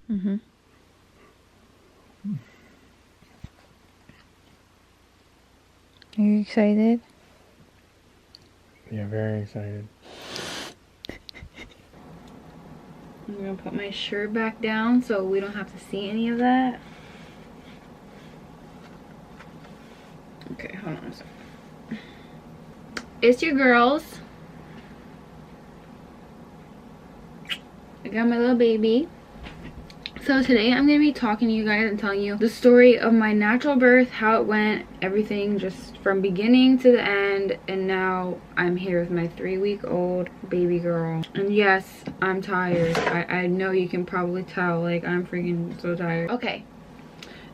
Mm-hmm. Are you excited? Yeah, very excited. I'm gonna put my shirt back down so we don't have to see any of that. Okay, hold on a second. It's your girls. I got my little baby. So today I'm going to be talking to you guys and telling you the story of my natural birth, how it went, everything just from beginning to the end, and now I'm here with my 3-week-old baby girl. And yes, I'm tired. I know you can probably tell, like, I'm freaking so tired. Okay,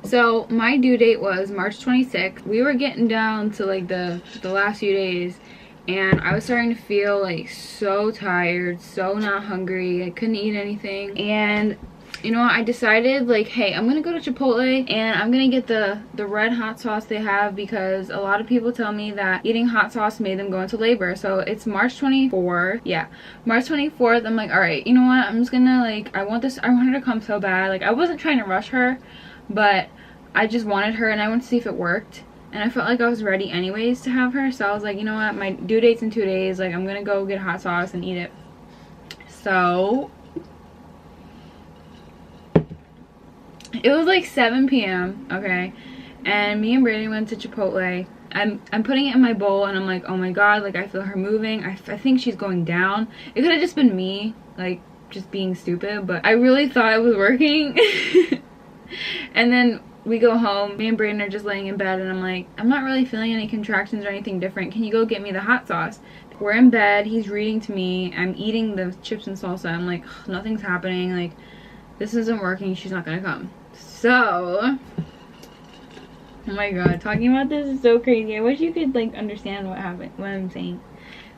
so my due date was March 26th. We were getting down to like the last few days, and I was starting to feel like so tired, so not hungry. I couldn't eat anything, and you know what, I decided, like, hey, I'm gonna go to Chipotle and I'm gonna get the red hot sauce they have, because a lot of people tell me that eating hot sauce made them go into labor. So it's March 24th. Yeah, March 24th. I'm like, all right, you know what, I'm just gonna, like, I want her to come so bad. Like, I wasn't trying to rush her, but I just wanted her and I wanted to see if it worked. And I felt like I was ready anyways to have her. So I was like, you know what, my due date's in 2 days. Like, I'm gonna go get hot sauce and eat it. So it was like 7 p.m. okay, and me and Brady went to Chipotle. I'm putting it in my bowl and I'm like, oh my god, like, I feel her moving. I think she's going down. It could have just been me, like, just being stupid, but I really thought it was working. And then we go home, me and Brayden are just laying in bed, and I'm like, I'm not really feeling any contractions or anything different. Can you go get me the hot sauce? We're in bed, he's reading to me, I'm eating the chips and salsa. I'm like, nothing's happening, like, this isn't working, she's not gonna come. So, oh my god, talking about this is so crazy. I wish you could, like, understand what happened, what I'm saying.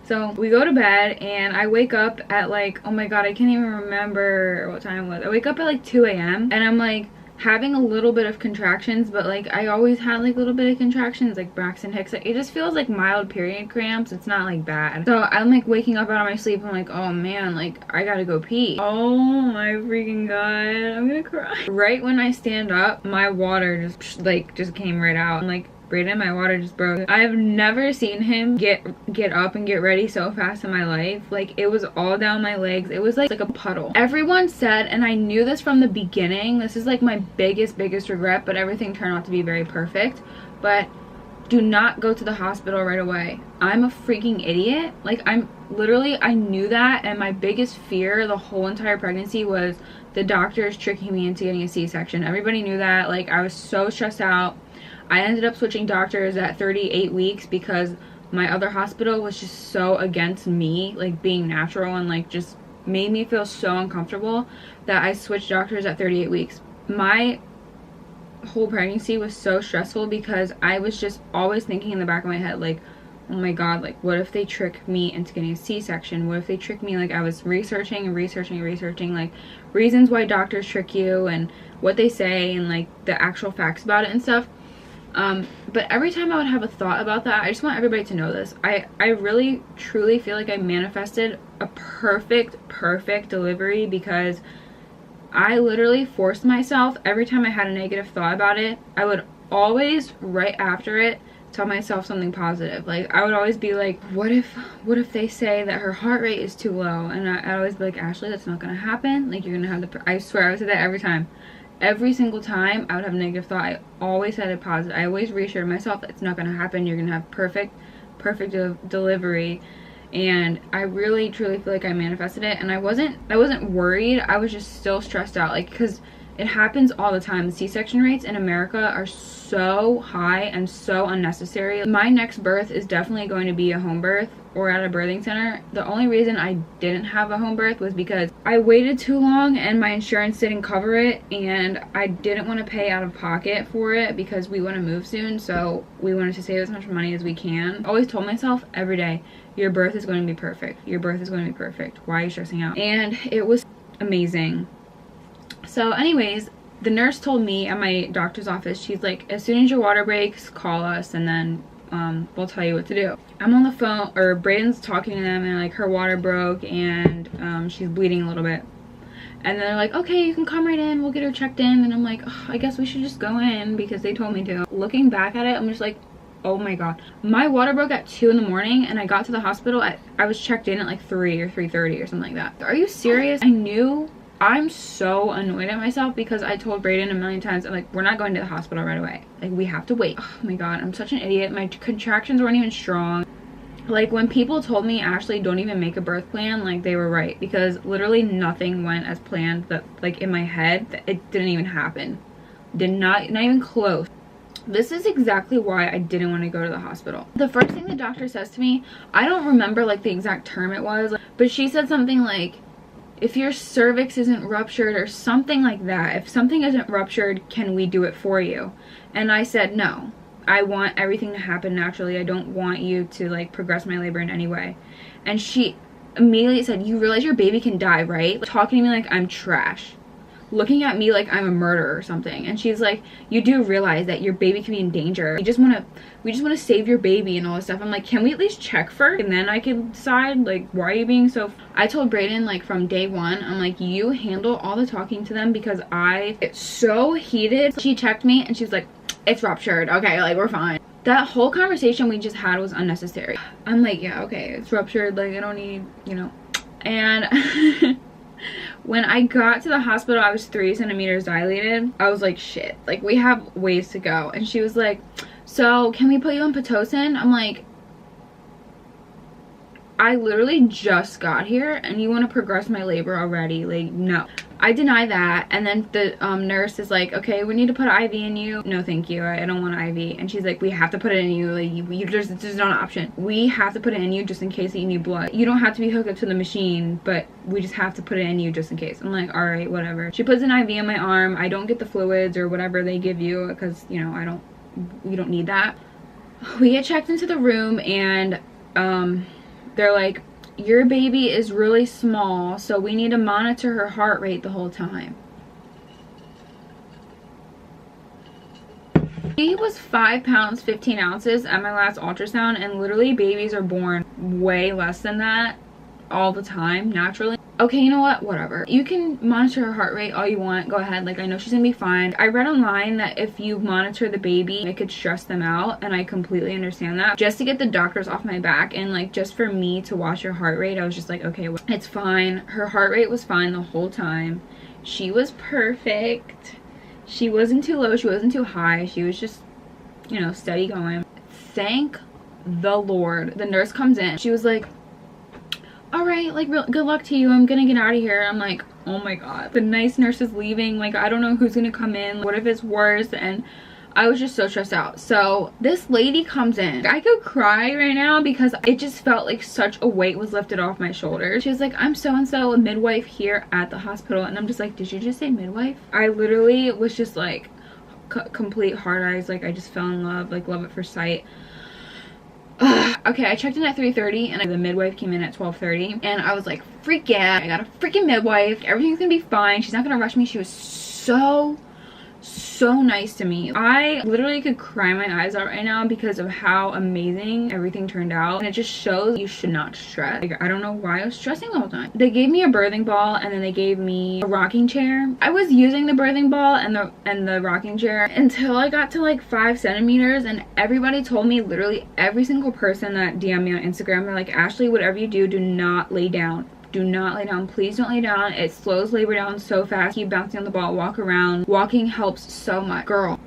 So we go to bed and I wake up at, like, oh my god, I can't even remember what time it was. I wake up at like 2 a.m. and I'm like having a little bit of contractions, but like I always had like a little bit of contractions, like Braxton Hicks. Like, it just feels like mild period cramps. It's not like bad. So I'm like waking up out of my sleep. I'm like, oh man, like I gotta go pee. Oh my freaking god, I'm gonna cry. Right when I stand up, my water just came right out. I'm like, Brayden, my water just broke. I've never seen him get up and get ready so fast in my life. Like, it was all down my legs. It was like a puddle. Everyone said, and I knew this from the beginning, this is like my biggest regret, but everything turned out to be very perfect, but do not go to the hospital right away. I'm a freaking idiot. Like, I knew that, and my biggest fear the whole entire pregnancy was the doctors tricking me into getting a C-section. Everybody knew that. Like, I was so stressed out. I ended up switching doctors at 38 weeks because my other hospital was just so against me, like, being natural, and like just made me feel so uncomfortable that I switched doctors at 38 weeks. My whole pregnancy was so stressful because I was just always thinking in the back of my head, like, oh my god, like, what if they trick me into getting a C-section? What if they trick me? Like, I was researching like reasons why doctors trick you and what they say and like the actual facts about it and stuff. But every time I would have a thought about that, I just want everybody to know this. I really, truly feel like I manifested a perfect delivery, because I literally forced myself. Every time I had a negative thought about it, I would always, right after it, tell myself something positive. Like, I would always be like, what if they say that her heart rate is too low? And I'd always be like, Ashley, that's not gonna happen. Like, you're gonna have I swear I would say that every time. Every single time I would have a negative thought, I always had a positive. I always reassured myself that it's not going to happen. You're going to have perfect delivery. And I really, truly feel like I manifested it. And I wasn't worried. I was just still stressed out. Like, because it happens all the time. The C-section rates in America are so high and so unnecessary. My next birth is definitely going to be a home birth or at a birthing center. The only reason I didn't have a home birth was because I waited too long and my insurance didn't cover it, and I didn't want to pay out of pocket for it because we want to move soon, so we wanted to save as much money as we can. I always told myself every day, your birth is going to be perfect. Your birth is going to be perfect. Why are you stressing out? And it was amazing. So anyways, the nurse told me at my doctor's office, she's like, as soon as your water breaks, call us and then we'll tell you what to do. I'm on the phone, or Brayden's talking to them, and like her water broke and she's bleeding a little bit. And they're like, okay, you can come right in, we'll get her checked in. And I'm like, ugh, I guess we should just go in because they told me to. Looking back at it, I'm just like, oh my god. My water broke at 2 in the morning and I got to the hospital I was checked in at like 3 or 3:30 or something like that. Are you serious? I knew. I'm so annoyed at myself because I told Brayden a million times, I'm like, we're not going to the hospital right away. Like, we have to wait. Oh my god, I'm such an idiot. My contractions weren't even strong. Like, when people told me, Ashley, don't even make a birth plan, like, they were right. Because literally nothing went as planned. That, like, in my head, it didn't even happen. Not even close. This is exactly why I didn't want to go to the hospital. The first thing the doctor says to me, I don't remember, like, the exact term it was, but she said something like, if your cervix isn't ruptured or something like that, if something isn't ruptured, can we do it for you? And I said, no. I want everything to happen naturally. I don't want you to, like, progress my labor in any way. And she immediately said, you realize your baby can die, right? Like, talking to me like I'm trash. Looking at me like I'm a murderer or something. And she's like, you do realize that your baby can be in danger. We just want to save your baby and all this stuff. I'm like, can we at least check first? And then I can decide, like, why are you being so... I told Brayden, like, from day one, I'm like, you handle all the talking to them because I get so heated. She checked me and she was like, it's ruptured. Okay, like, we're fine. That whole conversation we just had was unnecessary. I'm like, yeah, okay, it's ruptured. Like, I don't need, you know. And... when I got to the hospital, I was 3 centimeters dilated. I was like, shit, like, we have ways to go. And she was like, so can we put you on Pitocin? I'm like, I literally just got here and you want to progress my labor already? Like, no. I deny that. And then the nurse is like, okay, we need to put an IV in you. No, thank you. I don't want an IV. And she's like, we have to put it in you. Like, there's not an option. We have to put it in you just in case you need blood. You don't have to be hooked up to the machine, but we just have to put it in you just in case. I'm like, all right, whatever. She puts an IV in my arm. I don't get the fluids or whatever they give you because, you know, we don't need that. We get checked into the room and they're like, your baby is really small, so we need to monitor her heart rate the whole time. She was 5 pounds 15 ounces at my last ultrasound, and literally babies are born way less than that all the time naturally. Okay, you know what, whatever, you can monitor her heart rate all you want, go ahead. Like, I know she's gonna be fine. I read online that if you monitor the baby, it could stress them out, and I completely understand that. Just to get the doctors off my back and, like, just for me to watch her heart rate, I was just like, okay, well, it's fine. Her heart rate was fine the whole time. She was perfect. She wasn't too low, she wasn't too high, she was just, you know, steady going. Thank the Lord. The nurse comes in, she was like, all right, like, good luck to you, I'm gonna get out of here. I'm like, oh my god, the nice nurse is leaving. Like, I don't know who's gonna come in, what if it's worse? And I was just so stressed out. So this lady comes in. I could cry right now because it just felt like such a weight was lifted off my shoulders. She was like, I'm so and so, a midwife here at the hospital. And I'm just like, did you just say midwife? I literally was just like complete hard eyes. Like, I just fell in love, like, love at first sight. Okay, I checked in at 3:30 and the midwife came in at 12:30 and I was like, freak yeah, I got a freaking midwife, everything's gonna be fine, she's not gonna rush me. She was so nice to me. I literally could cry my eyes out right now because of how amazing everything turned out, and it just shows you should not stress. Like, I don't know why I was stressing the whole time. They gave me a birthing ball and then they gave me a rocking chair. I was using the birthing ball and the rocking chair until I got to like 5 centimeters, and everybody told me, literally every single person that DM'd me on Instagram, they're like, Ashley, whatever you do, do not lay down. Do not lay down. Please don't lay down. It slows labor down so fast. Keep bouncing on the ball. Walk around. Walking helps so much. Girl,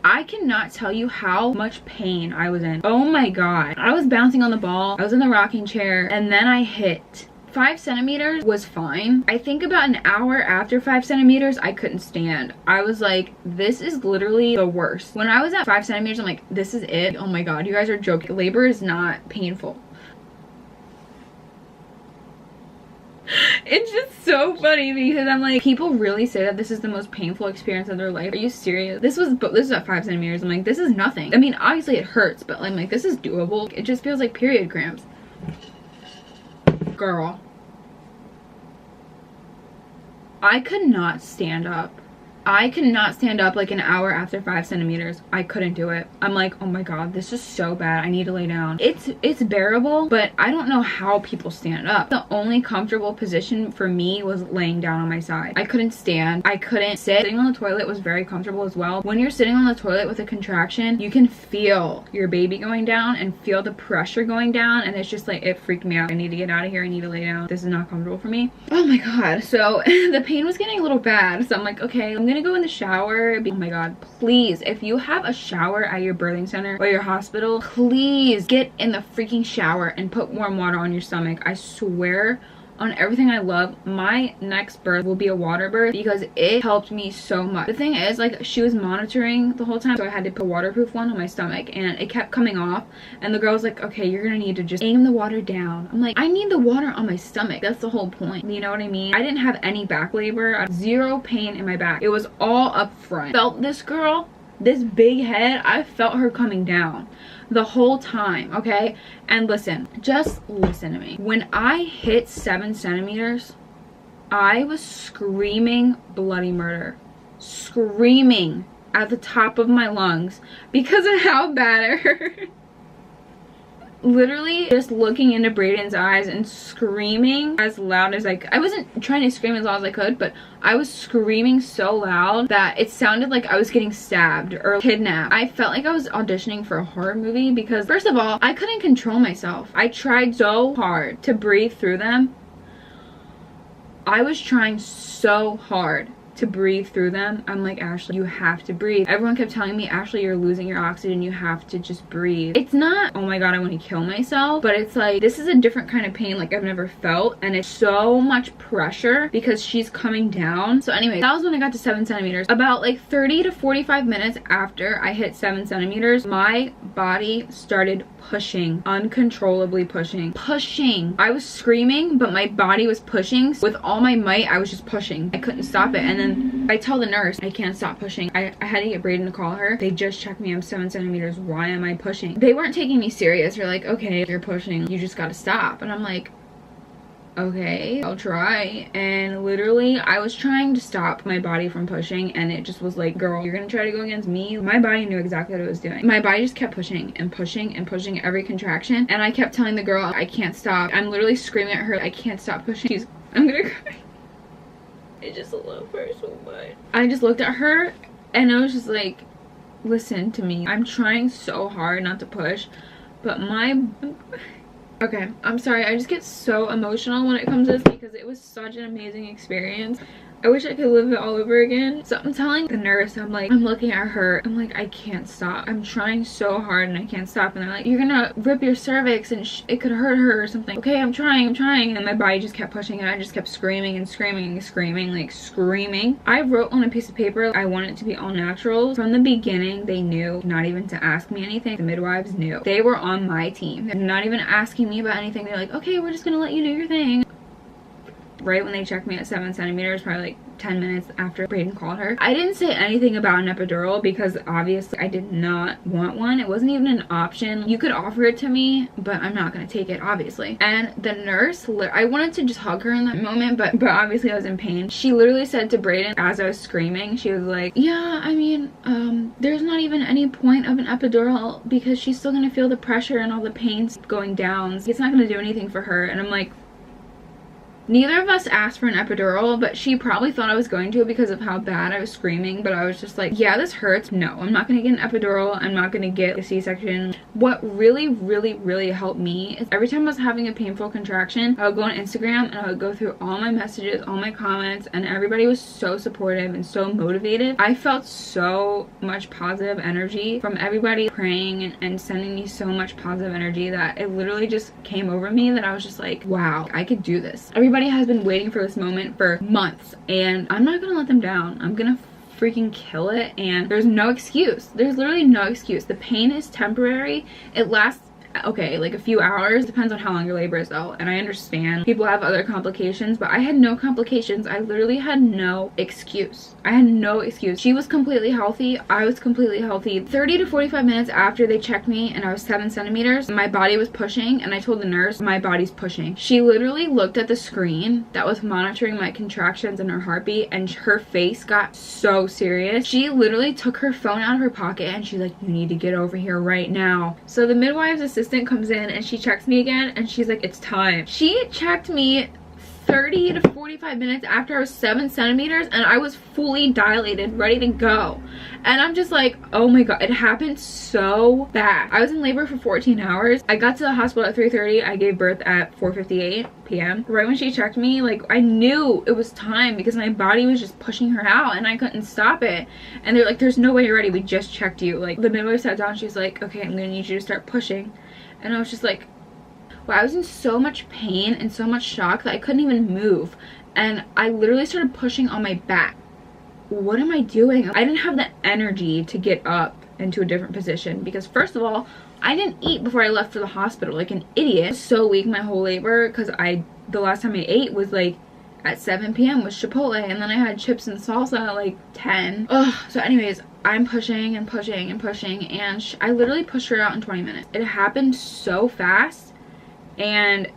I cannot tell you how much pain I was in. Oh my god. I was bouncing on the ball. I was in the rocking chair. And then I hit 5 centimeters was fine. I think about an hour after 5 centimeters, I couldn't stand. I was like, this is literally the worst. When I was at 5 centimeters, I'm like, this is it. Oh my god, you guys are joking. Labor is not painful. It's just so funny because I'm like, people really say that this is the most painful experience of their life. Are you serious? This was at 5 centimeters. I'm like, this is nothing. I mean, obviously it hurts, but I'm like, this is doable. It just feels like period cramps. Girl, I could not stand up. I could not stand up like an hour after 5 centimeters. I couldn't do it. I'm like, oh my god, this is so bad. I need to lay down. It's bearable, but I don't know how people stand up. The only comfortable position for me was laying down on my side. I couldn't stand. I couldn't sit. Sitting on the toilet was very comfortable as well. When you're sitting on the toilet with a contraction, you can feel your baby going down and feel the pressure going down, and it's just like, it freaked me out. I need to get out of here. I need to lay down. This is not comfortable for me. Oh my god. So the pain was getting a little bad. So I'm like, okay, I'm gonna go in the shower. Oh my god, please, if you have a shower at your birthing center or your hospital, please get in the freaking shower and put warm water on your stomach. I swear on everything I love, my next birth will be a water birth because it helped me so much. The thing is, like, she was monitoring the whole time, so I had to put a waterproof one on my stomach, and it kept coming off, and the girl was like, okay, you're gonna need to just aim the water down. I'm like, I need the water on my stomach. That's the whole point. You know what I mean? I didn't have any back labor. I had zero pain in my back. It was all up front. Felt this girl, this big head, I felt her coming down the whole time, okay? And listen, just listen to me. When I hit 7 centimeters, I was screaming bloody murder. Screaming at the top of my lungs because of how bad it hurt. Literally just looking into Brayden's eyes and screaming as loud as I wasn't trying to scream as loud as I could, but I was screaming so loud that it sounded like I was getting stabbed or kidnapped. I felt like I was auditioning for a horror movie because, first of all, I couldn't control myself. I tried so hard to breathe through them. I was trying so hard to breathe through them. I'm like, Ashley, you have to breathe. Everyone kept telling me, Ashley, you're losing your oxygen. You have to just breathe. It's not, oh my god, I want to kill myself, but it's like, this is a different kind of pain like I've never felt, and it's so much pressure because she's coming down. So anyway, that was when I got to 7 centimeters. About like 30 to 45 minutes after I hit 7 centimeters, my body started pushing, uncontrollably pushing. I was screaming, but my body was pushing. With all my might, I was just pushing. I couldn't stop it. And then I tell the nurse, I can't stop pushing. I had to get Brayden to call her. They just checked me. I'm 7 centimeters. Why am I pushing? They weren't taking me serious. They're like, okay, you're pushing. You just gotta stop. And I'm like, okay, I'll try. And literally, I was trying to stop my body from pushing, and it just was like, girl, you're gonna try to go against me? My body knew exactly what it was doing. My body just kept pushing and pushing and pushing every contraction, and I kept telling the girl, I can't stop. I'm literally screaming at her, I can't stop pushing. I'm gonna cry. I just love her so much. I just looked at her and I was just like, listen to me. I'm trying so hard not to push, but okay, I'm sorry. I just get so emotional when it comes to this because it was such an amazing experience. I wish I could live it all over again. So I'm telling the nurse, I'm looking at her, I'm like, I can't stop. I'm trying so hard and I can't stop. And they're like, you're gonna rip your cervix and it could hurt her or something. Okay, I'm trying. And my body just kept pushing and I just kept screaming and screaming and screaming, like screaming. I wrote on a piece of paper, I want it to be all natural. From the beginning, they knew not even to ask me anything. The midwives knew. They were on my team. They're not even asking me about anything. They're like, okay, we're just gonna let you do your thing. Right when they checked me at 7 centimeters, probably like 10 minutes after Brayden called her, I didn't say anything about an epidural because obviously I did not want one. It wasn't even an option. You could offer it to me, but I'm not gonna take it, obviously. And the nurse, I wanted to just hug her in that moment, but obviously I was in pain. She literally said to Brayden as I was screaming, she was like, yeah, I mean, there's not even any point of an epidural because she's still gonna feel the pressure and all the pains going down. It's not gonna do anything for her. And I'm like, neither of us asked for an epidural, but she probably thought I was going to because of how bad I was screaming. But I was just like, yeah, this hurts. No, I'm not gonna get an epidural. I'm not gonna get a C-section. What really helped me is every time I was having a painful contraction, I would go on Instagram and I would go through all my messages, all my comments, and everybody was so supportive and so motivated. I felt so much positive energy from everybody praying and sending me so much positive energy that it literally just came over me that I was just like, wow, I could do this. Everybody has been waiting for this moment for months, and I'm not gonna let them down. I'm gonna freaking kill it, and there's no excuse. There's literally no excuse. The pain is temporary. It lasts okay, like a few hours. Depends on how long your labor is though. And I understand people have other complications, but I had no complications. I literally had no excuse. I had no excuse. She was completely healthy. I was completely healthy. 30 to 45 minutes after they checked me and I was 7 centimeters, my body was pushing, and I told the nurse, my body's pushing. She literally looked at the screen that was monitoring my contractions and her heartbeat, and her face got so serious. She literally took her phone out of her pocket and she's like, you need to get over here right now. So the midwife's assistant comes in and she checks me again, and she's like, it's time. She checked me 30 to 45 minutes after I was 7 centimeters and I was fully dilated, ready to go. And I'm just like, oh my god, it happened so fast. I was in labor for 14 hours. I got to the hospital at 3:30. I gave birth at 4:58 p.m. Right when she checked me, like, I knew it was time because my body was just pushing her out and I couldn't stop it. And they're like, there's no way you're ready. We just checked you. Like, the midwife sat down. She's like, okay, I'm gonna need you to start pushing. And I was just like, well, I was in so much pain and so much shock that I couldn't even move. And I literally started pushing on my back. What am I doing? I didn't have the energy to get up into a different position because, first of all, I didn't eat before I left for the hospital like an idiot. I was so weak my whole labor because the last time I ate was like at 7 p.m. with Chipotle, and then I had chips and salsa at like 10. Ugh. So anyways, I'm pushing and pushing and pushing, and I literally pushed her out in 20 minutes. It happened so fast. And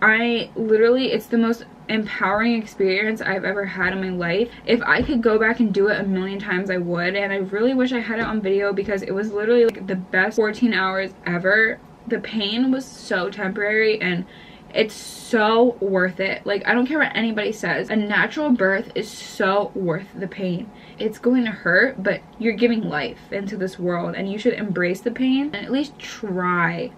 I literally, it's the most empowering experience I've ever had in my life. If I could go back and do it a million times, I would. And I really wish I had it on video because it was literally like the best 14 hours ever. The pain was so temporary and it's so worth it. Like, I don't care what anybody says, a natural birth is so worth the pain. It's going to hurt, but you're giving life into this world and you should embrace the pain and at least try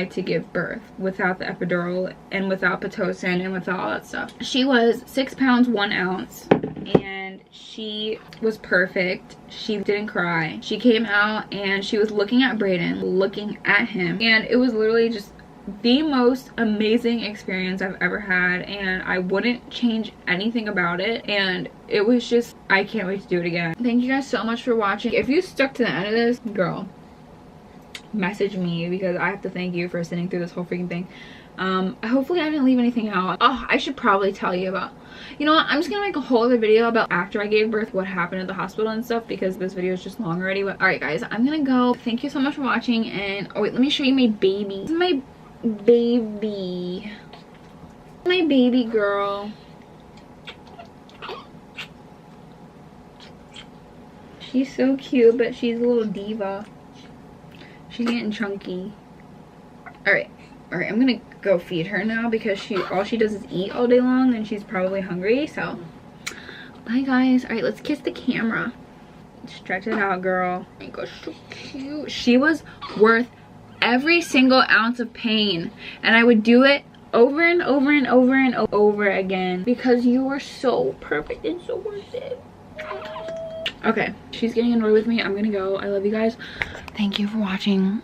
to give birth without the epidural and without Pitocin and without all that stuff. She was 6 pounds 1 ounce and she was perfect. She didn't cry. She came out and she was looking at Brayden, looking at him, and it was literally just the most amazing experience I've ever had, and I wouldn't change anything about it. And it was just, I can't wait to do it again. Thank you guys so much for watching. If you stuck to the end of this, girl, message me because I have to thank you for sitting through this whole freaking thing. Hopefully I didn't leave anything out. Oh, I should probably tell you about, you know what, I'm just gonna make a whole other video about after I gave birth, what happened at the hospital and stuff, because this video is just long already. But all right guys, I'm gonna go. Thank you so much for watching. And oh wait, let me show you my baby. This is my baby, my baby girl. She's so cute, but she's a little diva. She's getting chunky. All right, I'm gonna go feed her now because all she does is eat all day long and she's probably hungry. So bye guys. All right, let's kiss the camera. Stretch it out, girl. Oh my gosh, so cute. She was worth every single ounce of pain, and I would do it over and over and over and over again because you were so perfect and so worth it. Okay, she's getting annoyed with me. I'm gonna go. I love you guys. Thank you for watching.